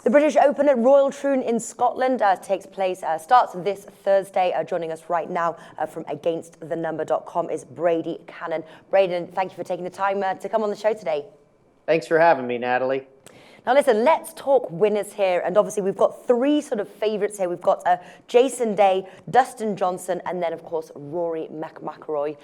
The British Open at Royal Troon in Scotland starts this Thursday. Joining us right now from AgainstTheNumber.com is Brady Kannon. Brady, thank you for taking the time to come on the show today. Thanks for having me, Natalie. Now listen, let's talk winners here. And obviously we've got three sort of favorites here. We've got Jason Day, Dustin Johnson, and then of course Rory McIlroy.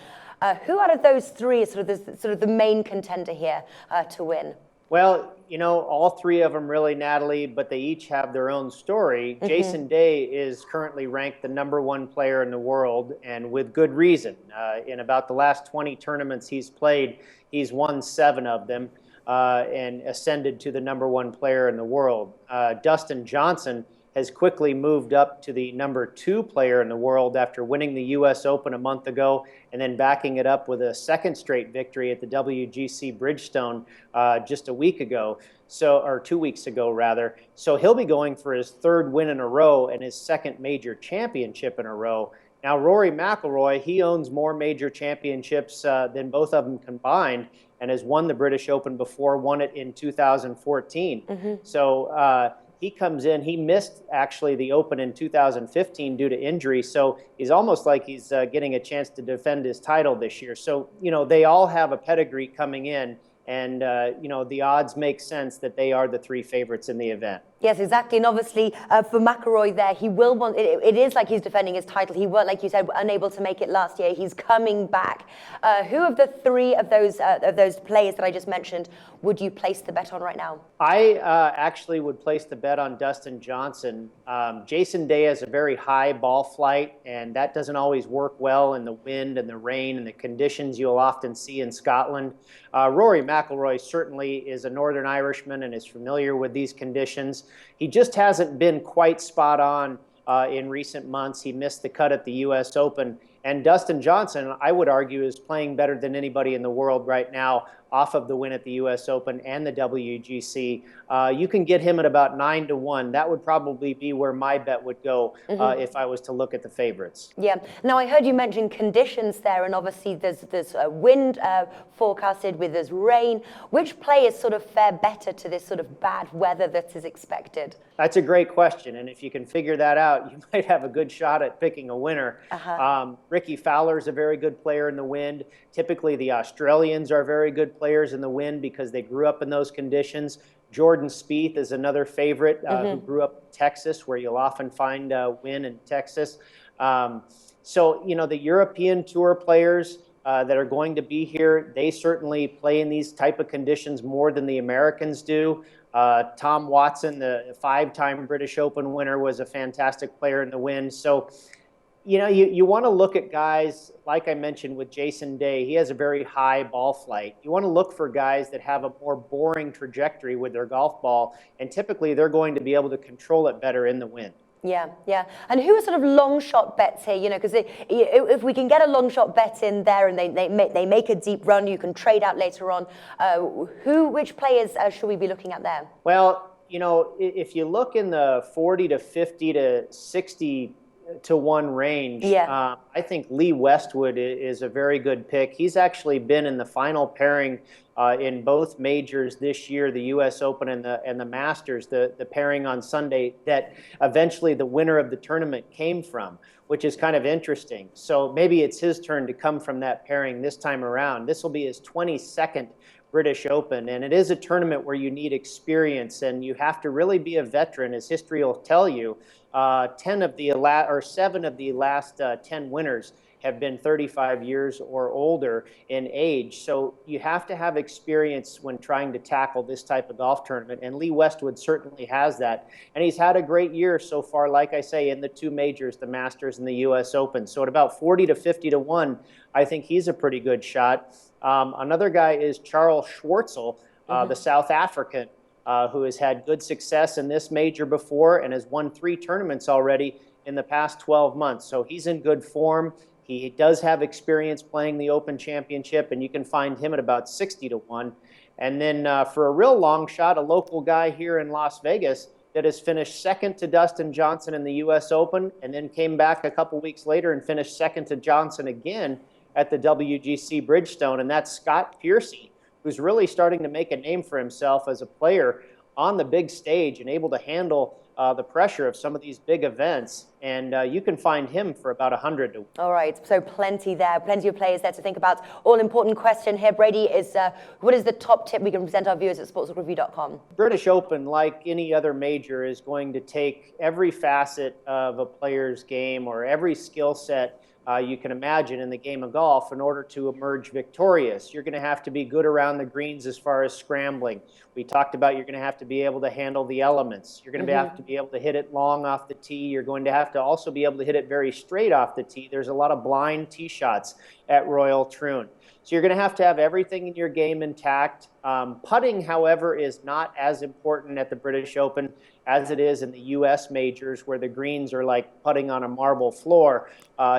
Who out of those three is sort of the main contender here to win? Well, you know, all three of them really, Natalie, but they each have their own story. Mm-hmm. Jason Day is currently ranked the #1 player in the world, and with good reason. In about the last 20 tournaments he's played, he's won 7 of them and ascended to the #1 player in the world. Dustin Johnson has quickly moved up to the #2 player in the world after winning the U.S. Open a month ago and then backing it up with a second straight victory at the WGC Rydstrom just a week ago, or 2 weeks ago rather. So he'll be going for his 3rd win in a row and his 2nd major championship in a row. Now, Rory McIlroy, he owns more major championships than both of them combined and has won the British Open before, won it in 2014. Mm-hmm. So he comes in, he missed actually the Open in 2015 due to injury, so he's almost like he's getting a chance to defend his title this year. So, you know, they all have a pedigree coming in, and, you know, the odds make sense that they are the 3 favorites in the event. Yes, exactly. And obviously for McIlroy there, he will want, it is like he's defending his title. He was, like you said, unable to make it last year. He's coming back. Who of the 3 of those players that I just mentioned would you place the bet on right now? I actually would place the bet on Dustin Johnson. Jason Day has a very high ball flight, and that doesn't always work well in the wind and the rain and the conditions you'll often see in Scotland. Rory McIlroy certainly is a Northern Irishman and is familiar with these conditions. He just hasn't been quite spot on in recent months. He missed the cut at the U.S. Open. And Dustin Johnson, I would argue, is playing better than anybody in the world right now off of the win at the U.S. Open and the WGC. You can get him at about 9-1. That would probably be where my bet would go if I was to look at the favorites. Yeah. Now, I heard you mention conditions there, and obviously there's wind forecasted with there's rain. Which players sort of fare better to this sort of bad weather that is expected? That's a great question, and if you can figure that out, you might have a good shot at picking a winner. Ricky Fowler's a very good player in the wind. Typically, the Australians are very good players in the wind because they grew up in those conditions. Jordan Spieth is another favorite who grew up in Texas, where you'll often find wind in Texas. So, you know, the European Tour players that are going to be here, they certainly play in these type of conditions more than the Americans do. Tom Watson, the 5-time British Open winner, was a fantastic player in the wind. So, you know, you want to look at guys, like I mentioned with Jason Day, he has a very high ball flight. You want to look for guys that have a more boring trajectory with their golf ball, and typically they're going to be able to control it better in the wind. Yeah, yeah. And who are sort of long shot bets here? You know, because if we can get a long shot bet in there and they make a deep run, you can trade out later on. Which players should we be looking at there? Well, you know, if you look in the 40 to 50 to 60 to 1 range, I think Lee Westwood is a very good pick. He's actually been in the final pairing in both majors this year, the U.S. Open and the Masters, the pairing on Sunday that eventually the winner of the tournament came from, which is kind of interesting. So maybe it's his turn to come from that pairing this time around. This will be his 22nd British Open, and it is a tournament where you need experience and you have to really be a veteran, as history will tell you. 7 of the last 10 winners have been 35 years or older in age. So you have to have experience when trying to tackle this type of golf tournament, and Lee Westwood certainly has that. And he's had a great year so far, like I say, in the 2 majors, the Masters and the U.S. Open. So at about 40 to 50 to 1, I think he's a pretty good shot. Another guy is Charles Schwartzel, the South African, who has had good success in this major before and has won 3 tournaments already in the past 12 months. So he's in good form. He does have experience playing the Open Championship, and you can find him at about 60 to 1. And then for a real long shot, a local guy here in Las Vegas that has finished 2nd to Dustin Johnson in the U.S. Open and then came back a couple weeks later and finished 2nd to Johnson again at the WGC Bridgestone, and that's Scott Piercy, who's really starting to make a name for himself as a player on the big stage and able to handle the pressure of some of these big events. And you can find him for about 100 to 1. All right, so plenty of players there to think about. All-important question here, Brady, is what is the top tip we can present our viewers at sportsbookraeview.com? British Open, like any other major, is going to take every facet of a player's game or every skill set you can imagine in the game of golf in order to emerge victorious. You're going to have to be good around the greens as far as scrambling. We talked about you're going to have to be able to handle the elements. You're going to have to be able to hit it long off the tee. You're going to have to also be able to hit it very straight off the tee. There's a lot of blind tee shots at Royal Troon. So you're going to have everything in your game intact. Putting, however, is not as important at the British Open as it is in the U.S. majors, where the greens are like putting on a marble floor.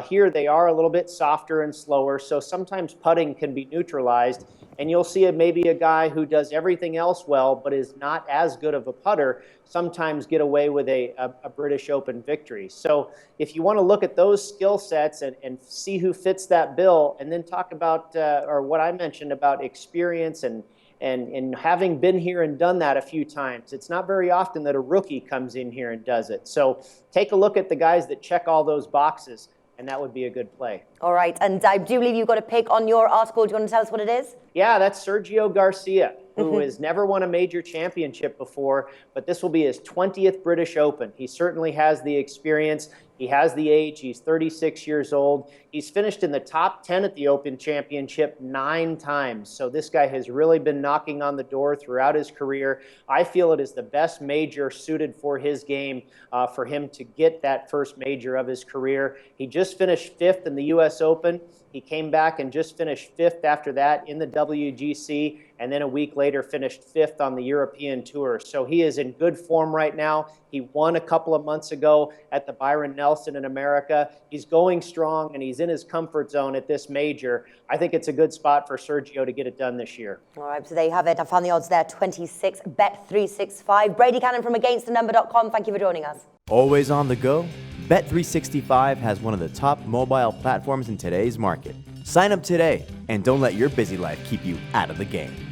Here they are a little bit softer and slower, so sometimes putting can be neutralized, and you'll see maybe a guy who does everything else well but is not as good of a putter sometimes get away with a British Open victory. So if you want to look at those skill sets and see who fits that bill, and then talk about, or what I mentioned about experience and having been here and done that a few times, it's not very often that a rookie comes in here and does it. So take a look at the guys that check all those boxes, and that would be a good play. All right, and I do believe you've got a pick on your article. Do you want to tell us what it is? Yeah, that's Sergio Garcia, who has never won a major championship before, but this will be his 20th British Open. He certainly has the experience. He has the age. He's 36 years old. He's finished in the top 10 at the Open Championship 9 times. So this guy has really been knocking on the door throughout his career. I feel it is the best major suited for his game, for him to get that first major of his career. He just finished 5th in the U.S. Open. He came back and just finished 5th after that in the WGC, and then a week later finished 5th on the European Tour. So he is in good form right now. He won a couple of months ago at the Byron Nelson in America. He's going strong, and he's in his comfort zone at this major. I think it's a good spot for Sergio to get it done this year. All right, so there you have it. I found the odds there, 26, bet365. Brady Kannon from againstthenumber.com. Thank you for joining us. Always on the go? Bet365 has one of the top mobile platforms in today's market. Sign up today and don't let your busy life keep you out of the game.